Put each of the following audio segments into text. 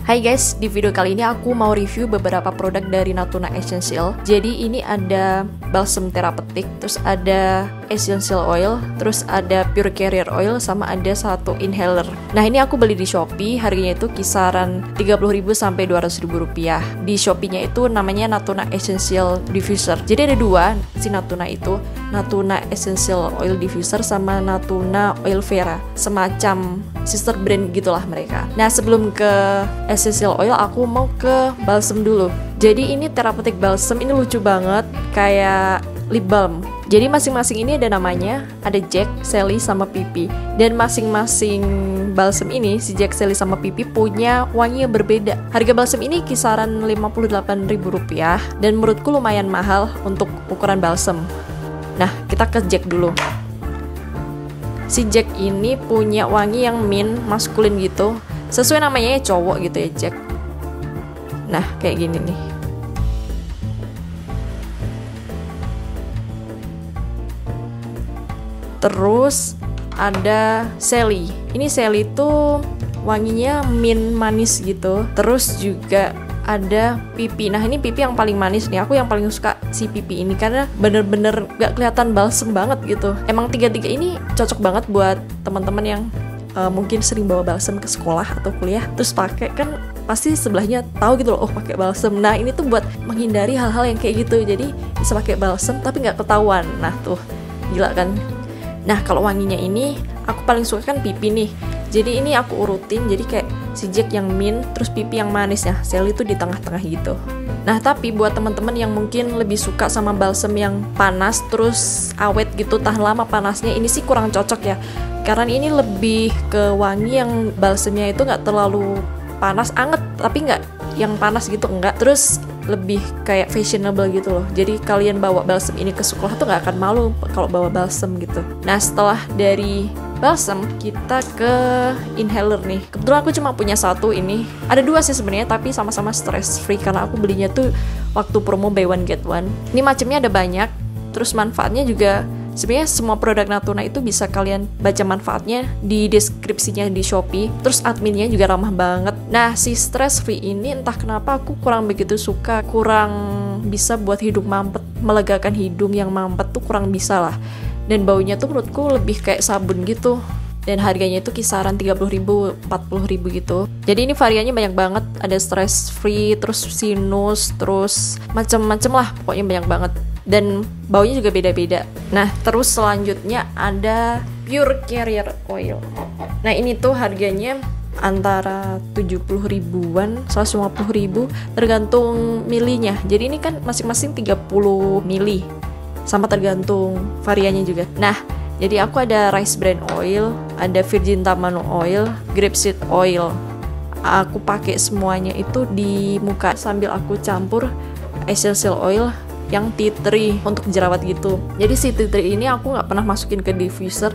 Hai guys, di video kali ini aku mau review beberapa produk dari Natuna Essential. Jadi ini ada balsam terapeutik, terus ada essential oil, terus ada pure carrier oil, sama ada satu inhaler. Nah ini aku beli di Shopee, harganya itu kisaran 30.000 sampai 200.000 rupiah. Di Shopee-nya itu namanya Natuna Essential Diffuser. Jadi ada dua si Natuna itu, Natuna Essential Oil Diffuser sama Natuna Oil Vera, semacam sister brand gitulah mereka. Nah sebelum ke essential oil, aku mau ke balsam dulu. Jadi ini therapeutic balsam, ini lucu banget, kayak lip balm. Jadi masing-masing ini ada namanya, ada Jack, Sally, sama Pipi. Dan masing-masing balsam ini, si Jack, Sally, sama Pipi punya wangi yang berbeda. Harga balsam ini kisaran 58.000 rupiah, dan menurutku lumayan mahal untuk ukuran balsam. Nah kita ke Jack dulu. Si Jack ini punya wangi yang mint, maskulin gitu, sesuai namanya ya, cowok gitu ya Jack. Nah kayak gini nih. Terus ada Sally. Ini Sally tuh wanginya mint manis gitu. Terus juga ada Pipi. Nah ini Pipi yang paling manis nih. Aku yang paling suka si Pipi ini karena bener-bener gak kelihatan balsam banget gitu. Emang tiga-tiga ini cocok banget buat teman-teman yang mungkin sering bawa balsam ke sekolah atau kuliah, terus pakai, kan pasti sebelahnya tahu gitu loh, oh pakai balsam. Nah ini tuh buat menghindari hal-hal yang kayak gitu, jadi bisa pakai balsam tapi nggak ketahuan. Nah tuh gila kan. Nah kalau wanginya ini aku paling suka kan Pipi nih. Jadi ini aku urutin, jadi kayak si Jack yang mint, terus Pipi yang manis ya, Sally tuh di tengah-tengah gitu. Nah tapi buat teman-teman yang mungkin lebih suka sama balsam yang panas terus awet gitu, tahan lama panasnya, ini sih kurang cocok ya. Karena ini lebih ke wangi yang balsamnya itu nggak terlalu panas, anget tapi nggak yang panas gitu, enggak. Terus lebih kayak fashionable gitu loh. Jadi kalian bawa balsam ini ke sekolah tuh nggak akan malu kalau bawa balsam gitu. Nah setelah dari balsam kita ke inhaler nih. Kebetulan aku cuma punya satu ini. Ada dua sih sebenarnya tapi sama-sama stress free karena aku belinya tuh waktu promo buy one get one. Ini macamnya ada banyak. Terus manfaatnya juga sebenarnya semua produk Natuna itu bisa kalian baca manfaatnya di deskripsinya di Shopee. Terus adminnya juga ramah banget. Nah si stress free ini entah kenapa aku kurang begitu suka, kurang bisa buat hidung mampet, melegakan hidung yang mampet tuh kurang bisa lah. Dan baunya tuh menurutku lebih kayak sabun gitu. Dan harganya itu kisaran 30.000, 40.000 gitu. Jadi ini variannya banyak banget. Ada stress free, terus sinus, terus macem-macem lah, pokoknya banyak banget. Dan baunya juga beda-beda. Nah terus selanjutnya ada pure carrier oil. Nah ini tuh harganya antara 70 ribuan, 150 ribu tergantung milinya. Jadi ini kan masing-masing 30 mili, sama tergantung variannya juga. Nah jadi aku ada rice bran oil, ada virgin tamanu oil, grapeseed oil. Aku pakai semuanya itu di muka sambil aku campur essential oil yang tea tree untuk jerawat gitu. Jadi si tea tree ini aku nggak pernah masukin ke diffuser,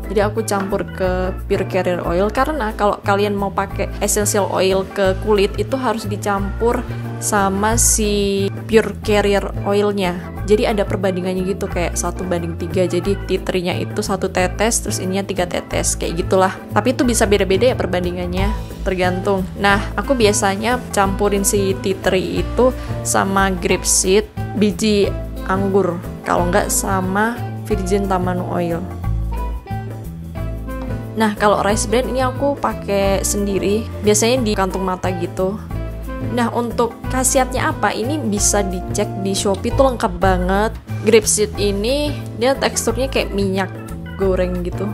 jadi aku campur ke pure carrier oil. Karena kalau kalian mau pakai essential oil ke kulit itu harus dicampur sama si pure carrier oilnya. Jadi ada perbandingannya gitu, kayak 1:3. Jadi tea tree-nya itu 1 tetes, terus ininya 3 tetes, kayak gitulah. Tapi itu bisa beda-beda ya perbandingannya, tergantung. Nah aku biasanya campurin si tea tree itu sama grapeseed, biji anggur, kalau nggak sama virgin tamanu oil. Nah kalau rice bran ini aku pakai sendiri, biasanya di kantung mata gitu. Nah untuk khasiatnya apa, ini bisa dicek di Shopee tuh lengkap banget. Grapeseed ini dia teksturnya kayak minyak goreng gitu.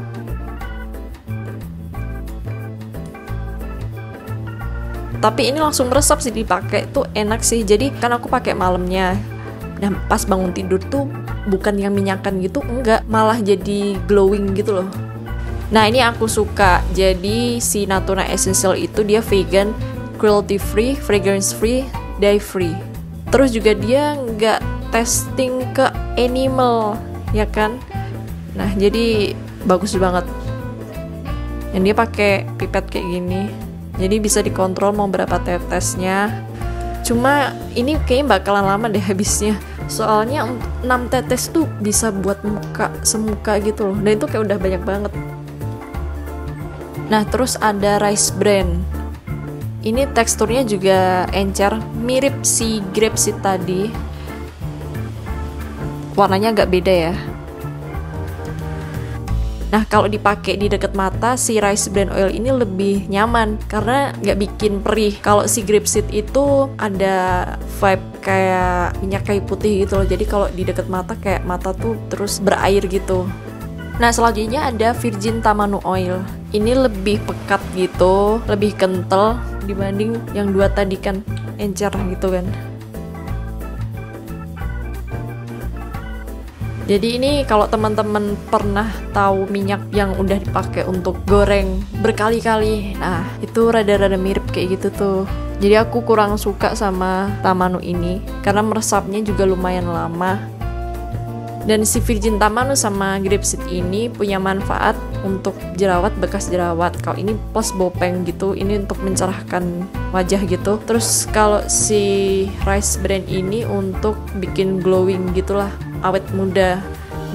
Tapi ini langsung meresap sih dipakai, tuh enak sih. Jadi kan aku pakai malamnya. Nah pas bangun tidur tuh bukan yang minyakan gitu, enggak, malah jadi glowing gitu loh. Nah ini aku suka. Jadi si Natuna Essential itu dia vegan, cruelty free, fragrance free, dye free. Terus juga dia nggak testing ke animal, ya kan? Nah jadi bagus banget. Dan dia pakai pipet kayak gini, jadi bisa dikontrol mau berapa tetesnya. Cuma ini kayaknya bakalan lama deh habisnya. Soalnya 6 tetes tuh bisa buat muka semuka gitu loh. Dan itu kayak udah banyak banget. Nah terus ada rice bran. Ini teksturnya juga encer, mirip si grapeseed tadi. Warnanya agak beda ya. Nah, kalau dipakai di dekat mata, si rice bran oil ini lebih nyaman karena nggak bikin perih. Kalau si grapeseed itu ada vibe kayak minyak kayu putih gitu loh. Jadi kalau di dekat mata kayak mata tuh terus berair gitu. Nah, selanjutnya ada virgin tamanu oil. Ini lebih pekat gitu, lebih kental dibanding yang dua tadi kan encer gitu kan. Jadi ini kalau teman-teman pernah tahu minyak yang udah dipakai untuk goreng berkali-kali, nah itu rada-rada mirip kayak gitu tuh. Jadi aku kurang suka sama tamanu ini karena meresapnya juga lumayan lama. Dan si virgin tamanu sama grapeseed ini punya manfaat untuk jerawat, bekas jerawat. Kalau ini plus bopeng gitu, ini untuk mencerahkan wajah gitu. Terus kalau si rice bran ini untuk bikin glowing gitulah, awet muda.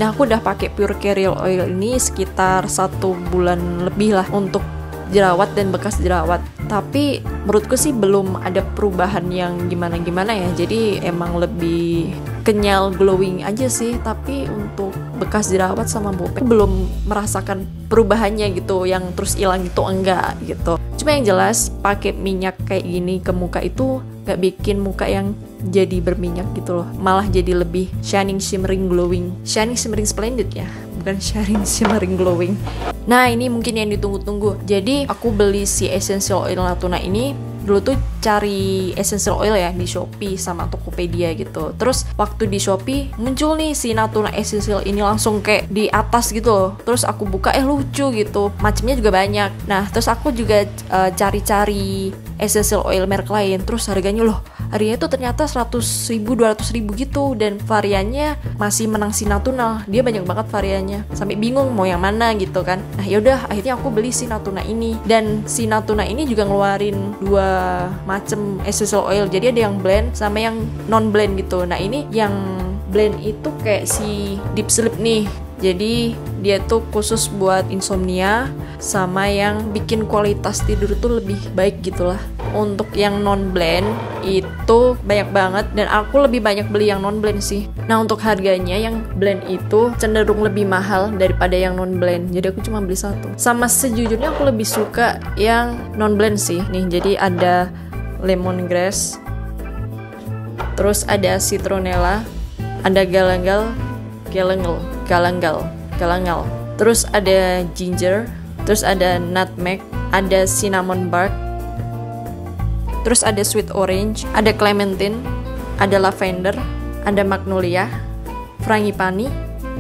Nah, aku udah pakai pure carrier oil ini sekitar 1 bulan lebih lah untuk jerawat dan bekas jerawat. Tapi menurutku sih belum ada perubahan yang gimana-gimana ya. Jadi emang lebih kenyal, glowing aja sih. Tapi untuk bekas jerawat sama bopeng belum merasakan perubahannya gitu, yang terus hilang gitu enggak gitu. Cuma yang jelas pakai minyak kayak gini ke muka itu gak bikin muka yang jadi berminyak gitu loh, malah jadi lebih shining, shimmering, glowing. Shining, shimmering, splendid ya, bukan shining, shimmering, glowing. Nah, ini mungkin yang ditunggu-tunggu. Jadi aku beli si essential oil Natuna ini dulu tuh cari essential oil ya di Shopee sama Tokopedia gitu. Terus waktu di Shopee muncul nih si Natuna essential ini langsung kayak di atas gitu loh. Terus aku buka lucu gitu. Macamnya juga banyak. Nah, terus aku juga cari-cari essential oil merek lain. Terus harganya harganya tuh ternyata 100.000, 200.000 gitu, dan variannya masih menang si Natuna. Dia banyak banget variannya. Sampai bingung mau yang mana gitu kan. Nah, yaudah akhirnya aku beli si Natuna ini. Dan si Natuna ini juga ngeluarin 2 macam essential oil. Jadi ada yang blend sama yang non blend gitu. Nah, ini yang blend itu kayak si deep sleep nih. Jadi dia tuh khusus buat insomnia sama yang bikin kualitas tidur tuh lebih baik gitulah. Untuk yang non blend itu banyak banget dan aku lebih banyak beli yang non blend sih. Nah, untuk harganya yang blend itu cenderung lebih mahal daripada yang non blend. Jadi aku cuma beli 1. Sama sejujurnya aku lebih suka yang non blend sih. Nih, jadi ada lemongrass, terus ada citronella, ada galangal, terus ada ginger, terus ada nutmeg, ada cinnamon bark, terus ada sweet orange, ada clementine, ada lavender, ada magnolia, frangipani,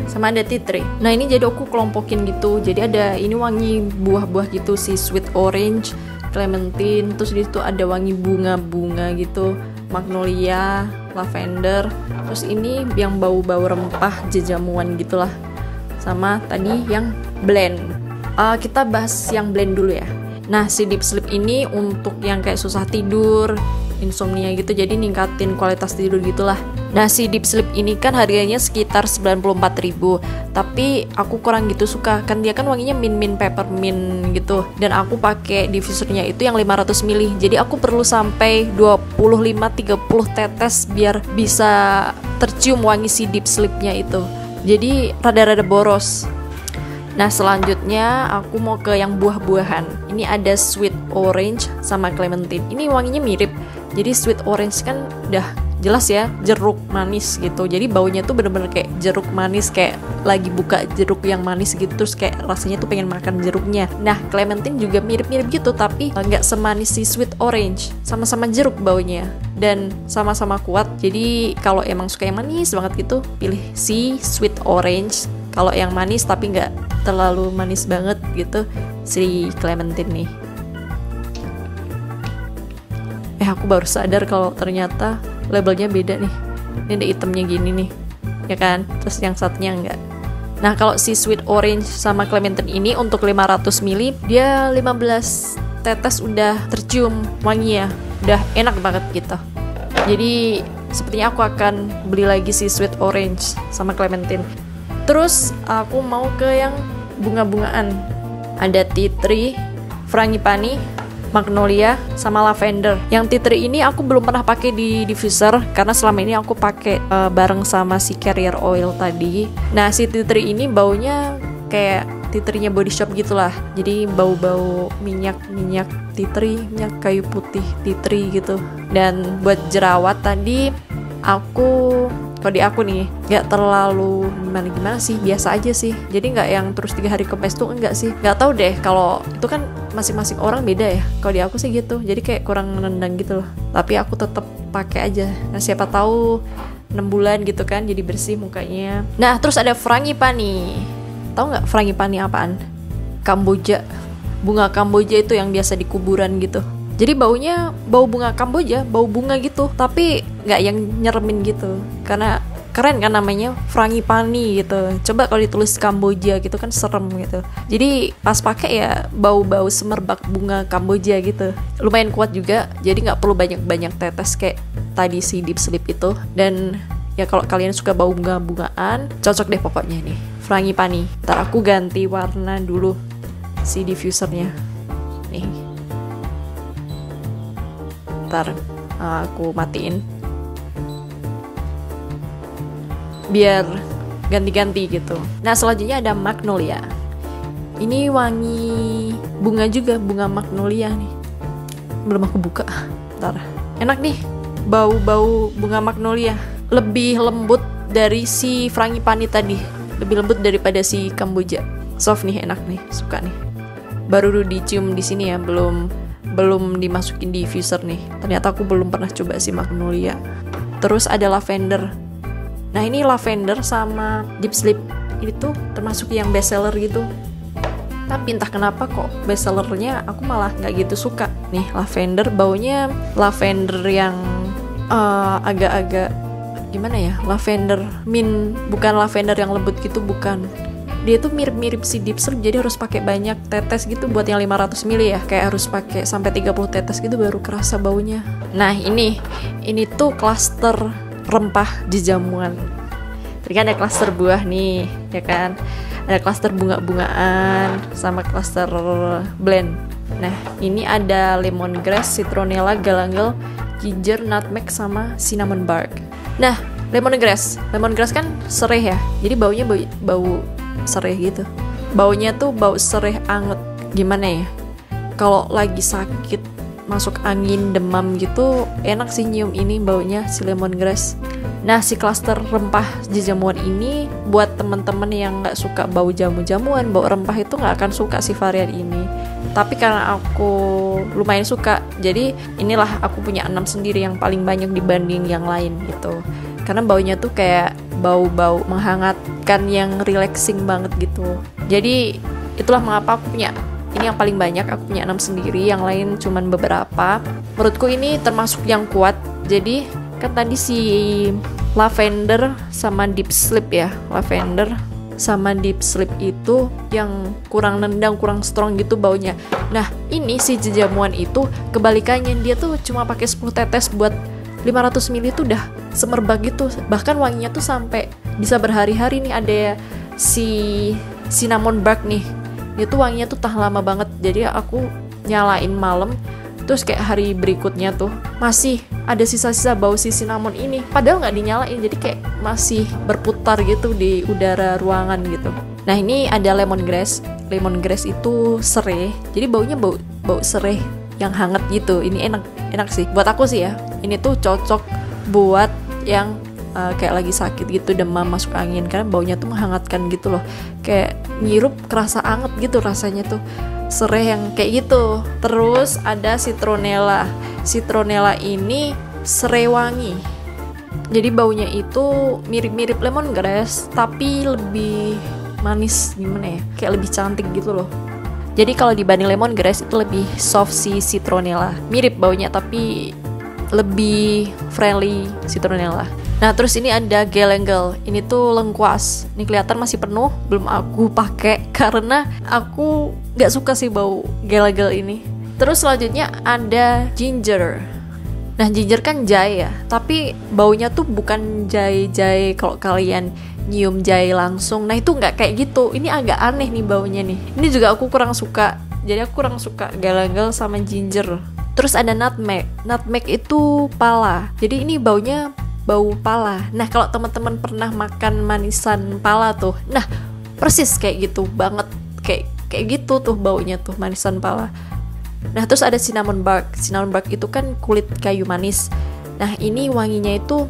sama ada tea tree. Nah, ini jadi aku kelompokin gitu. Jadi ada ini wangi buah-buah gitu, si sweet orange, clementine, terus di situ ada wangi bunga-bunga gitu, magnolia, lavender, terus ini yang bau-bau rempah jejamuan gitulah. Sama tadi yang blend. Kita bahas yang blend dulu ya. Nah, si deep sleep ini untuk yang kayak susah tidur, insomnia gitu, jadi ningkatin kualitas tidur gitulah. Nah, si deep sleep ini kan harganya sekitar 94.000, tapi aku kurang gitu suka, kan dia kan wanginya mint peppermint gitu, dan aku pakai diffusernya itu yang 500 ml, jadi aku perlu sampai 25-30 tetes biar bisa tercium wangi si deep sleepnya itu, jadi rada-rada boros. Nah, selanjutnya aku mau ke yang buah-buahan. Ini ada sweet orange sama clementine. Ini wanginya mirip. Jadi sweet orange kan udah jelas ya, jeruk manis gitu. Jadi baunya tuh bener-bener kayak jeruk manis, kayak lagi buka jeruk yang manis gitu. Terus kayak rasanya tuh pengen makan jeruknya. Nah, clementine juga mirip-mirip gitu, tapi nggak semanis si sweet orange. Sama-sama jeruk baunya dan sama-sama kuat. Jadi kalau emang suka yang manis banget gitu, pilih si sweet orange. Kalau yang manis tapi nggak terlalu manis banget gitu, si clementine nih. Aku baru sadar kalau ternyata labelnya beda nih. Ini ada hitamnya gini nih, ya kan? Terus yang satunya enggak. Nah, kalau si sweet orange sama clementine ini untuk 500 ml, dia 15 tetes udah tercium wanginya. Udah enak banget gitu. Jadi sepertinya aku akan beli lagi si sweet orange sama clementine. Terus aku mau ke yang bunga-bungaan. Ada tea tree, frangipani, magnolia sama lavender. Yang tea tree ini aku belum pernah pakai di diffuser karena selama ini aku pakai bareng sama si carrier oil tadi. Nah, si tea tree ini baunya kayak tea tree-nya Body Shop gitulah. Jadi bau-bau minyak tea tree, minyak kayu putih tea tree gitu. Dan buat jerawat tadi kalau di aku nih nggak terlalu gimana sih, biasa aja sih. Jadi nggak yang terus 3 hari kempes tuh enggak sih. Nggak tahu deh, kalau itu kan masing-masing orang beda ya. Kalau di aku sih gitu, jadi kayak kurang nendang gitu loh. Tapi aku tetap pakai aja. Nah, siapa tahu 6 bulan gitu kan jadi bersih mukanya. Nah, terus ada frangipani. Tahu nggak frangipani apaan? Kamboja. Bunga Kamboja itu yang biasa di kuburan gitu. Jadi baunya bau bunga Kamboja, bau bunga gitu, tapi nggak yang nyeremin gitu. Karena keren kan namanya, frangipani gitu. Coba kalau ditulis Kamboja gitu kan serem gitu. Jadi pas pakai ya bau-bau semerbak bunga Kamboja gitu. Lumayan kuat juga, jadi nggak perlu banyak-banyak tetes kayak tadi si Deep Sleep itu. Dan ya kalau kalian suka bau bunga-bungaan, cocok deh pokoknya nih, frangipani. Ntar aku ganti warna dulu si diffusernya. Nih. Ntar aku matiin biar ganti-ganti gitu. Nah, selanjutnya ada magnolia. Ini wangi bunga juga, bunga magnolia nih. Belum aku buka. Ntar. Enak nih bau-bau bunga magnolia. Lebih lembut dari si frangipani tadi. Lebih lembut daripada si Kamboja. Soft nih, enak nih, suka nih. Baru dicium di sini ya, belum dimasukin di diffuser nih. Ternyata aku belum pernah coba si magnolia. Terus ada lavender. Nah, ini lavender sama Deep Sleep ini tuh termasuk yang best seller gitu. Tapi entah kenapa kok best sellernya aku malah nggak gitu suka. Nih, lavender, baunya lavender yang agak-agak gimana ya? Lavender mint, bukan lavender yang lembut gitu, bukan. Dia tuh mirip-mirip si Deep Sleep, jadi harus pakai banyak tetes gitu buat yang 500 ml ya. Kayak harus pakai sampai 30 tetes gitu baru kerasa baunya. Nah, ini tuh klaster rempah jajamuan. Tadi kan ada klaster buah nih, ya kan? Ada klaster bunga-bungaan sama klaster blend. Nah, ini ada lemongrass, citronella, galangal, ginger, nutmeg sama cinnamon bark. Nah, lemongrass kan sereh ya. Jadi baunya bau sereh gitu. Baunya tuh bau sereh anget. Gimana ya? Kalau lagi sakit, masuk angin, demam gitu, enak sih nyium ini baunya si lemongrass. Nah, si klaster rempah jajamuan ini buat temen-temen yang nggak suka bau jamu-jamuan, bau rempah itu nggak akan suka si varian ini. Tapi karena aku lumayan suka, jadi inilah aku punya 6 sendiri yang paling banyak dibanding yang lain gitu. Karena baunya tuh kayak bau-bau menghangatkan yang relaxing banget gitu. Jadi itulah mengapa aku punya ini yang paling banyak, aku punya 6 sendiri, yang lain cuman beberapa. Menurutku ini termasuk yang kuat. Jadi kan tadi si lavender sama Deep Sleep ya, lavender sama Deep Sleep itu yang kurang nendang, kurang strong gitu baunya. Nah, ini si jajamuan itu kebalikannya, dia tuh cuma pakai 10 tetes buat 500 ml itu udah semerbak gitu. Bahkan wanginya tuh sampai bisa berhari-hari nih. Ada si cinnamon bark nih, dia tuh wanginya tuh tahan lama banget. Jadi aku nyalain malam, terus kayak hari berikutnya tuh masih ada sisa-sisa bau si cinnamon ini, padahal nggak dinyalain, jadi kayak masih berputar gitu di udara ruangan gitu. Nah, ini ada lemongrass itu sereh, jadi baunya bau sereh yang hangat gitu. Ini enak sih buat aku sih ya. Ini tuh cocok buat yang kayak lagi sakit gitu, demam, masuk angin, karena baunya tuh menghangatkan gitu loh, kayak ngirup kerasa anget gitu rasanya tuh, sereh yang kayak gitu. Terus ada citronella ini sereh wangi, jadi baunya itu mirip-mirip lemongrass tapi lebih manis, gimana ya, kayak lebih cantik gitu loh. Jadi kalau dibanding lemongrass itu lebih soft si citronella, mirip baunya tapi lebih friendly citronella. Nah, terus ini ada galangal. Ini tuh lengkuas. Ini kelihatan masih penuh, belum aku pakai karena aku nggak suka sih bau galangal ini. Terus selanjutnya ada ginger. Nah, ginger kan jahe ya, tapi baunya tuh bukan jahe kalau kalian nyium jahe langsung. Nah, itu nggak kayak gitu. Ini agak aneh nih baunya nih. Ini juga aku kurang suka. jadi aku kurang suka galangal sama ginger. Terus ada nutmeg. Nutmeg itu pala, jadi ini baunya bau pala. Nah kalau teman-teman pernah makan manisan pala tuh, nah persis kayak gitu banget, kayak gitu tuh baunya tuh manisan pala. Nah terus ada cinnamon bark. Cinnamon bark itu kan kulit kayu manis. Nah ini wanginya itu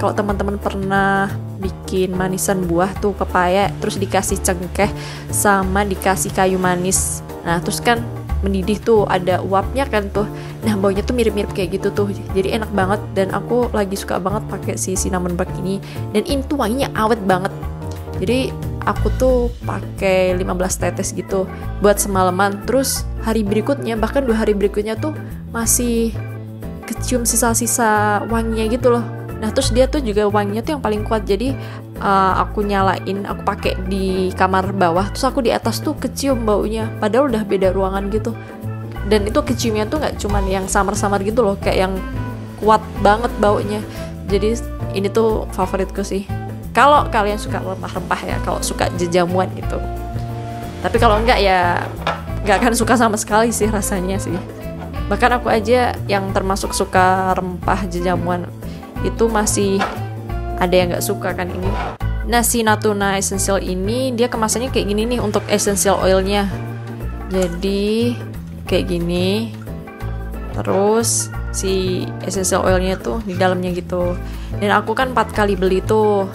kalau teman-teman pernah bikin manisan buah tuh pepaya, terus dikasih cengkeh sama dikasih kayu manis, nah terus kan mendidih tuh, ada uapnya kan tuh, nah baunya tuh mirip-mirip kayak gitu tuh, jadi enak banget. Dan aku lagi suka banget pakai si cinnamon bark ini, dan ini tuh wanginya awet banget. Jadi aku tuh pakai 15 tetes gitu buat semalaman, terus hari berikutnya, bahkan 2 hari berikutnya tuh masih kecium sisa-sisa wanginya gitu loh. Nah terus dia tuh juga wanginya tuh yang paling kuat. Jadi aku nyalain, aku pakai di kamar bawah, terus aku di atas tuh kecium baunya, padahal udah beda ruangan gitu. Dan itu keciumnya tuh nggak cuman yang samar-samar gitu loh, kayak yang kuat banget baunya. Jadi ini tuh favoritku sih. Kalau kalian suka rempah-rempah ya, kalau suka jejamuan gitu. Tapi kalau enggak ya nggak akan suka sama sekali sih rasanya sih. Bahkan aku aja yang termasuk suka rempah jejamuan itu masih ada yang nggak suka kan ini. Nah si Natuna Essential ini dia kemasannya kayak gini nih untuk essential oilnya. Jadi kayak gini. Terus si essential oilnya tuh di dalamnya gitu. Dan aku kan 4 kali beli tuh.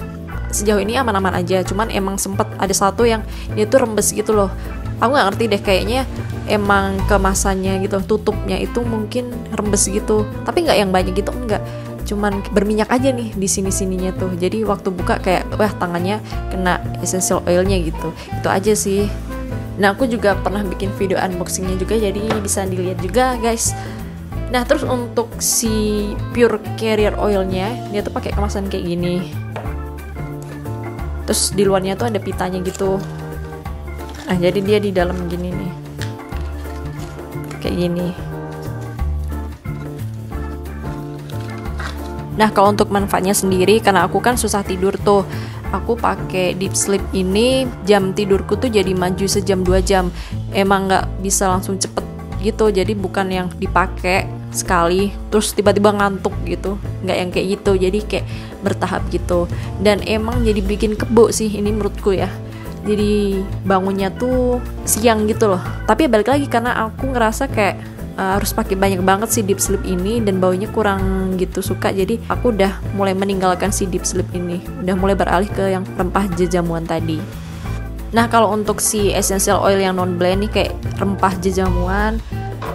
Sejauh ini aman-aman aja. Cuman emang sempet ada satu yang dia tuh rembes gitu loh. Aku nggak ngerti deh, kayaknya emang kemasannya gitu, tutupnya itu mungkin rembes gitu. Tapi nggak yang banyak gitu, enggak. Cuman berminyak aja nih di sini-sininya tuh. Jadi waktu buka kayak wah tangannya kena essential oilnya gitu. Itu aja sih. Nah aku juga pernah bikin video unboxingnya juga, jadi bisa dilihat juga guys. Nah terus untuk si pure carrier oilnya, dia tuh pakai kemasan kayak gini. Terus di luarnya tuh ada pitanya gitu. Nah jadi dia di dalam gini nih, kayak gini. Nah kalau untuk manfaatnya sendiri, karena aku kan susah tidur tuh, aku pakai deep sleep ini, jam tidurku tuh jadi maju sejam 2 jam. Emang nggak bisa langsung cepet gitu, jadi bukan yang dipakai sekali terus tiba-tiba ngantuk gitu, nggak yang kayak gitu. Jadi kayak bertahap gitu. Dan emang jadi bikin kebo sih ini menurutku ya. Jadi bangunnya tuh siang gitu loh. Tapi balik lagi karena aku ngerasa kayak harus pakai banyak banget si deep sleep ini dan baunya kurang gitu suka, jadi aku udah mulai meninggalkan si deep sleep ini, udah mulai beralih ke yang rempah jejamuan tadi. Nah kalau untuk si essential oil yang non blend nih kayak rempah jejamuan,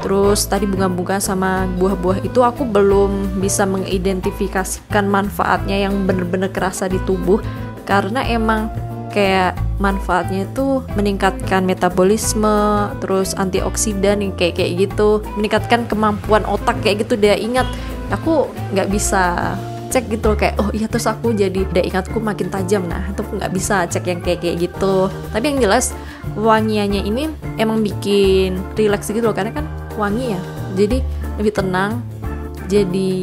terus tadi bunga-bunga sama buah-buah itu aku belum bisa mengidentifikasikan manfaatnya yang bener-bener kerasa di tubuh, karena emang kayak manfaatnya itu meningkatkan metabolisme, terus antioksidan yang kayak gitu, meningkatkan kemampuan otak kayak gitu. Dia ingat, aku nggak bisa cek gitu kayak oh iya terus aku jadi udah ingatku makin tajam. Nah itu nggak bisa cek yang kayak gitu. Tapi yang jelas wangiannya ini emang bikin relax gitu loh, karena kan wangi ya, jadi lebih tenang, jadi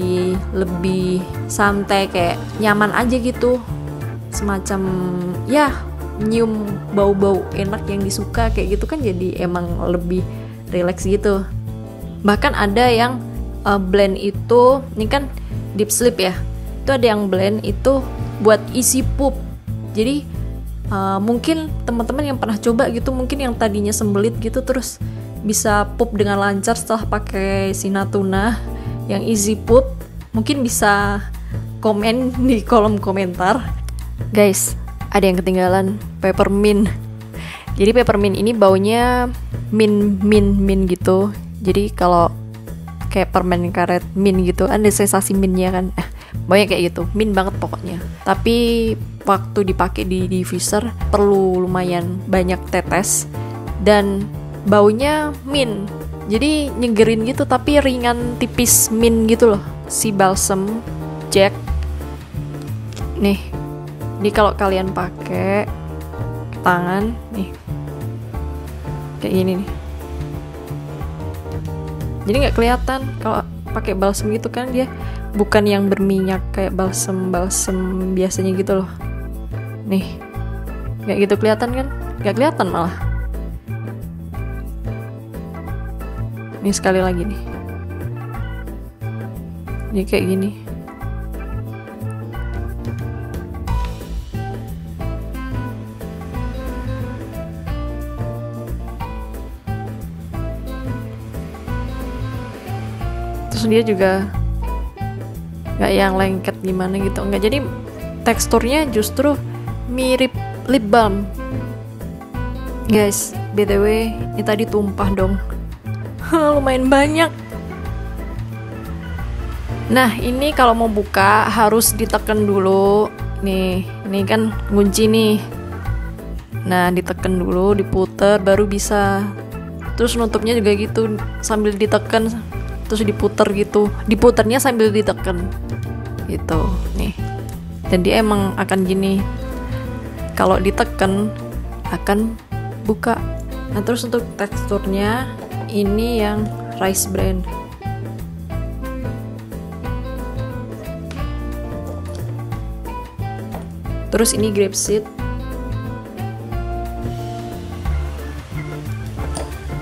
lebih santai, kayak nyaman aja gitu, semacam ya nyium bau-bau enak yang disuka kayak gitu kan, jadi emang lebih relax gitu. Bahkan ada yang blend itu, ini kan deep sleep ya, itu ada yang blend itu buat isi pup. Jadi mungkin teman-teman yang pernah coba gitu, mungkin yang tadinya sembelit gitu terus bisa pup dengan lancar setelah pakai si Natuna yang easy pup, mungkin bisa komen di kolom komentar. Guys, ada yang ketinggalan peppermint. Jadi peppermint ini baunya mint gitu. Jadi kalau kayak permen karet mint gitu, ada sensasi mintnya kan. Baunya kayak gitu, mint banget pokoknya. Tapi waktu dipakai di diffuser perlu lumayan banyak tetes dan baunya mint. Jadi nyegerin gitu tapi ringan tipis mint gitu loh. Si balsam Jack. Nih. Ini kalau kalian pakai tangan nih, kayak gini nih. Jadi nggak kelihatan kalau pakai balsam gitu kan, dia bukan yang berminyak kayak balsam biasanya gitu loh. Nih, nggak gitu kelihatan kan? Nggak kelihatan malah. Ini sekali lagi nih. Ini kayak gini. Terus dia juga nggak yang lengket gimana gitu, nggak. Jadi teksturnya justru mirip lip balm. Guys, BTW ini tadi tumpah dong. Lumayan banyak. Nah, ini kalau mau buka harus ditekan dulu. Nih, ini kan kunci nih. Nah, ditekan dulu, diputer baru bisa. Terus nutupnya juga gitu, sambil ditekan terus diputer gitu. Diputernya sambil ditekan. Gitu. Nih. Dan dia emang akan gini. Kalau ditekan akan buka. Nah, terus untuk teksturnya ini yang rice bran. Terus ini grapeseed.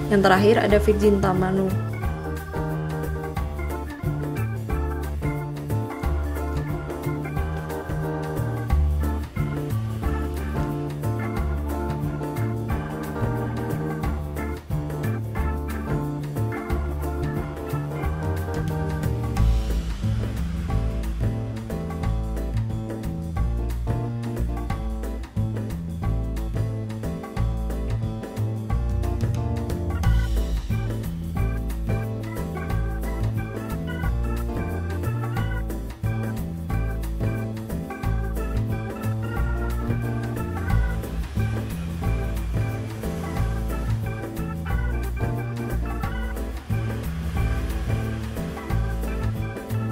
Yang terakhir ada Virgin Tamanu.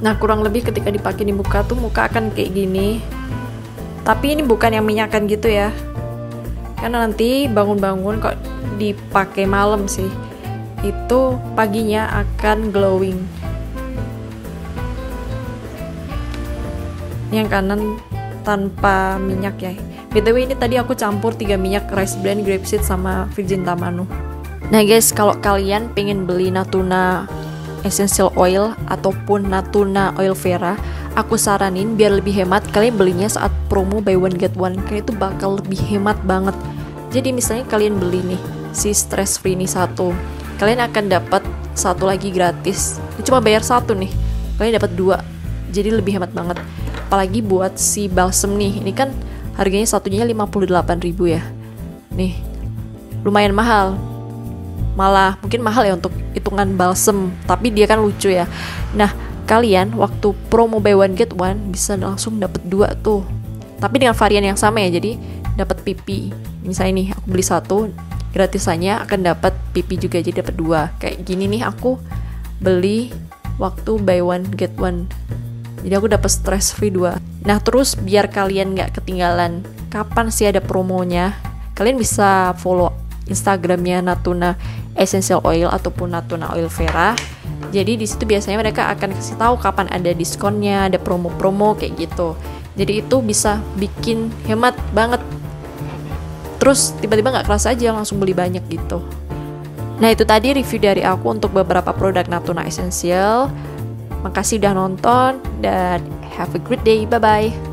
Nah, kurang lebih ketika dipakai di muka tuh muka akan kayak gini. Tapi ini bukan yang minyakan gitu ya. Karena nanti bangun-bangun kok dipakai malam sih, itu paginya akan glowing. Yang kanan tanpa minyak ya. BTW ini tadi aku campur 3 minyak, rice bran, grapeseed, sama Virgin Tamanu. Nah guys, kalau kalian pengen beli Natuna essential oil ataupun Natuna oil vera, aku saranin biar lebih hemat kalian belinya saat promo buy one get one, karena itu bakal lebih hemat banget. Jadi misalnya kalian beli nih si stress free nih satu, kalian akan dapat satu lagi gratis. Cuma bayar satu nih, kalian dapat 2, jadi lebih hemat banget. Apalagi buat si balsam nih, ini kan harganya satunya 58.000 ya. Nih lumayan mahal, malah mungkin mahal ya untuk hitungan balsam, tapi dia kan lucu ya. Nah, kalian waktu promo buy one get one bisa langsung dapat 2 tuh, tapi dengan varian yang sama ya. Jadi dapat pipi, misalnya nih aku beli 1, gratisannya akan dapat pipi juga, jadi dapat 2. Kayak gini nih aku beli waktu buy one get one, jadi aku dapat stress free 2. Nah, terus biar kalian nggak ketinggalan kapan sih ada promonya, kalian bisa follow Instagramnya Natuna Essential Oil ataupun Natuna Oil Vera. Jadi di situ biasanya mereka akan kasih tahu kapan ada diskonnya, ada promo-promo kayak gitu. Jadi itu bisa bikin hemat banget. Terus tiba-tiba nggak kerasa aja langsung beli banyak gitu. Nah, itu tadi review dari aku untuk beberapa produk Natuna Essential. Makasih udah nonton dan have a great day. Bye bye.